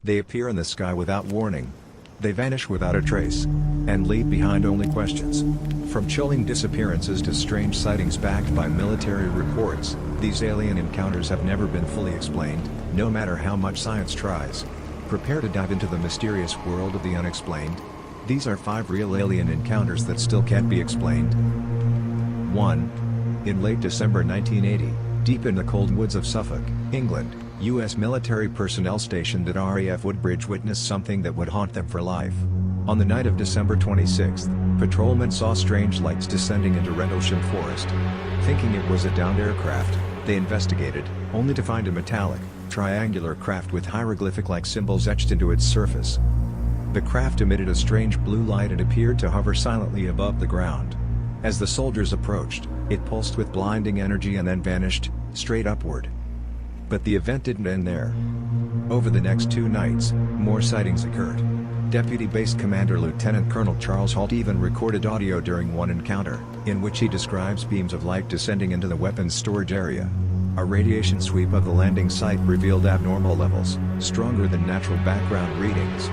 They appear in the sky without warning. They vanish without a trace, and leave behind only questions. From chilling disappearances to strange sightings backed by military reports, these alien encounters have never been fully explained, no matter how much science tries. Prepare to dive into the mysterious world of the unexplained. These are 5 real alien encounters that still can't be explained. 1. In late December 1980, deep in the cold woods of Suffolk, England, U.S. military personnel stationed at RAF Woodbridge witnessed something that would haunt them for life. On the night of December 26, patrolmen saw strange lights descending into Rendlesham Forest. Thinking it was a downed aircraft, they investigated, only to find a metallic, triangular craft with hieroglyphic-like symbols etched into its surface. The craft emitted a strange blue light and appeared to hover silently above the ground. As the soldiers approached, it pulsed with blinding energy and then vanished, straight upward. But the event didn't end there. Over the next 2 nights, more sightings occurred. Deputy Base Commander Lieutenant Colonel Charles Halt even recorded audio during one encounter, in which he describes beams of light descending into the weapons storage area. A radiation sweep of the landing site revealed abnormal levels, stronger than natural background readings.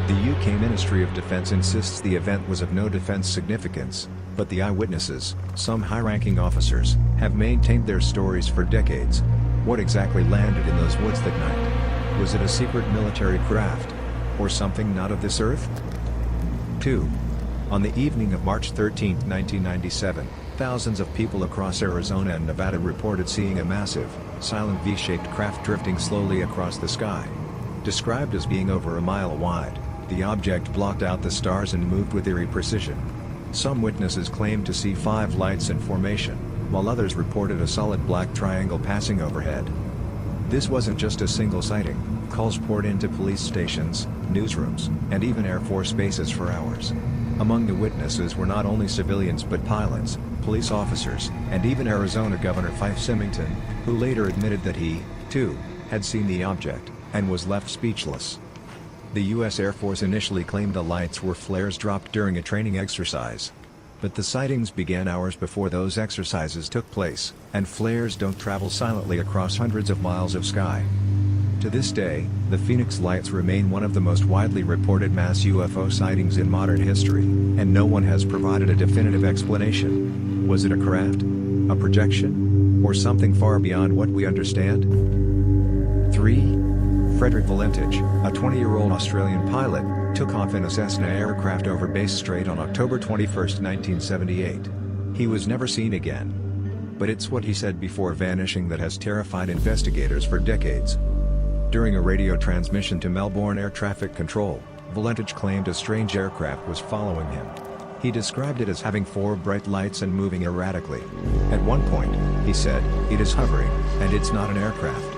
The UK Ministry of Defence insists the event was of no defence significance, but the eyewitnesses, some high-ranking officers, have maintained their stories for decades. What exactly landed in those woods that night? Was it a secret military craft? Or something not of this earth? 2. On the evening of March 13, 1997, thousands of people across Arizona and Nevada reported seeing a massive, silent V-shaped craft drifting slowly across the sky. Described as being over a mile wide, the object blocked out the stars and moved with eerie precision. Some witnesses claimed to see 5 lights in formation, while others reported a solid black triangle passing overhead. This wasn't just a single sighting. Calls poured into police stations, newsrooms, and even Air Force bases for hours. Among the witnesses were not only civilians but pilots, police officers, and even Arizona Governor Fife Symington, who later admitted that he, too, had seen the object, and was left speechless. The U.S. Air Force initially claimed the lights were flares dropped during a training exercise. But the sightings began hours before those exercises took place, and flares don't travel silently across hundreds of miles of sky. To this day, the Phoenix Lights remain one of the most widely reported mass UFO sightings in modern history, and no one has provided a definitive explanation. Was it a craft? A projection? Or something far beyond what we understand? 3. Frederick Valentich, a 20-year-old Australian pilot, took off in a Cessna aircraft over Bass Strait on October 21, 1978. He was never seen again. But it's what he said before vanishing that has terrified investigators for decades. During a radio transmission to Melbourne Air Traffic Control, Valentich claimed a strange aircraft was following him. He described it as having 4 bright lights and moving erratically. At one point, he said, "It is hovering, and it's not an aircraft."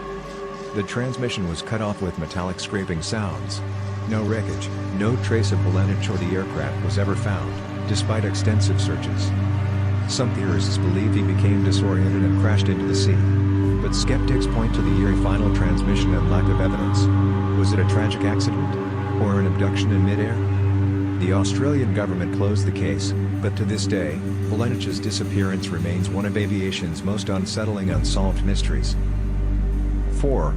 The transmission was cut off with metallic scraping sounds. No wreckage, no trace of Valentich or the aircraft was ever found, despite extensive searches. Some theorists believe he became disoriented and crashed into the sea. But skeptics point to the eerie final transmission and lack of evidence. Was it a tragic accident? Or an abduction in midair? The Australian government closed the case, but to this day, Valentich's disappearance remains one of aviation's most unsettling unsolved mysteries. 4.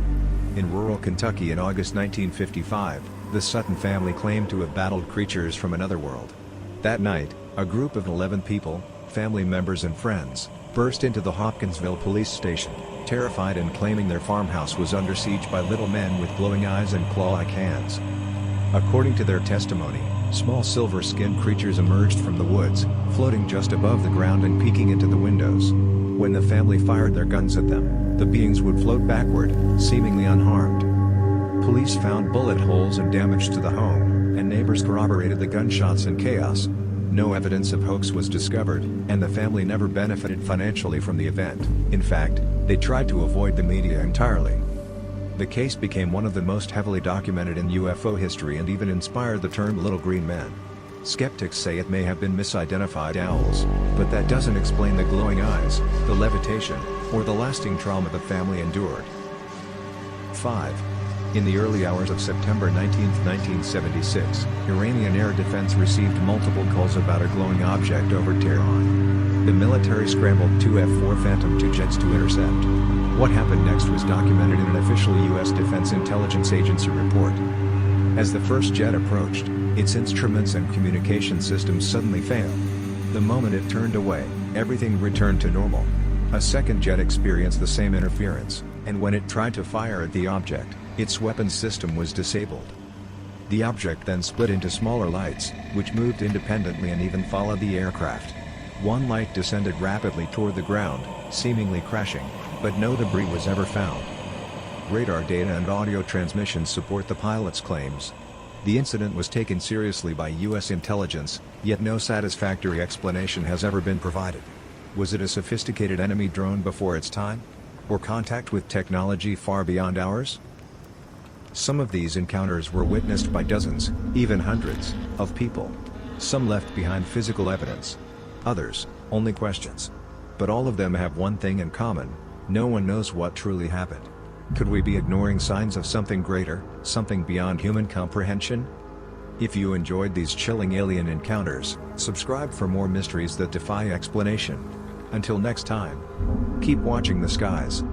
In rural Kentucky in August 1955, the Sutton family claimed to have battled creatures from another world. That night, a group of 11 people, family members and friends, burst into the Hopkinsville police station, terrified and claiming their farmhouse was under siege by little men with glowing eyes and claw-like hands. According to their testimony, small silver-skinned creatures emerged from the woods, floating just above the ground and peeking into the windows. When the family fired their guns at them, the beings would float backward, seemingly unharmed. Police found bullet holes and damage to the home, and neighbors corroborated the gunshots and chaos. No evidence of hoax was discovered, and the family never benefited financially from the event. In fact, they tried to avoid the media entirely. The case became one of the most heavily documented in UFO history and even inspired the term Little Green Men. Skeptics say it may have been misidentified owls, but that doesn't explain the glowing eyes, the levitation, or the lasting trauma the family endured. 5. In the early hours of September 19, 1976, Iranian air defense received multiple calls about a glowing object over Tehran. The military scrambled two F-4 Phantom II jets to intercept. What happened next was documented in an official U.S. Defense Intelligence Agency report. As the first jet approached, its instruments and communication systems suddenly failed. The moment it turned away, everything returned to normal. A second jet experienced the same interference, and when it tried to fire at the object, its weapons system was disabled. The object then split into smaller lights, which moved independently and even followed the aircraft. One light descended rapidly toward the ground, seemingly crashing, but no debris was ever found. Radar data and audio transmissions support the pilot's claims. The incident was taken seriously by U.S. intelligence, yet no satisfactory explanation has ever been provided. Was it a sophisticated enemy drone before its time? Or contact with technology far beyond ours? Some of these encounters were witnessed by dozens, even hundreds, of people. Some left behind physical evidence. Others, only questions. But all of them have one thing in common: no one knows what truly happened. Could we be ignoring signs of something greater, something beyond human comprehension? If you enjoyed these chilling alien encounters, subscribe for more mysteries that defy explanation. Until next time, keep watching the skies.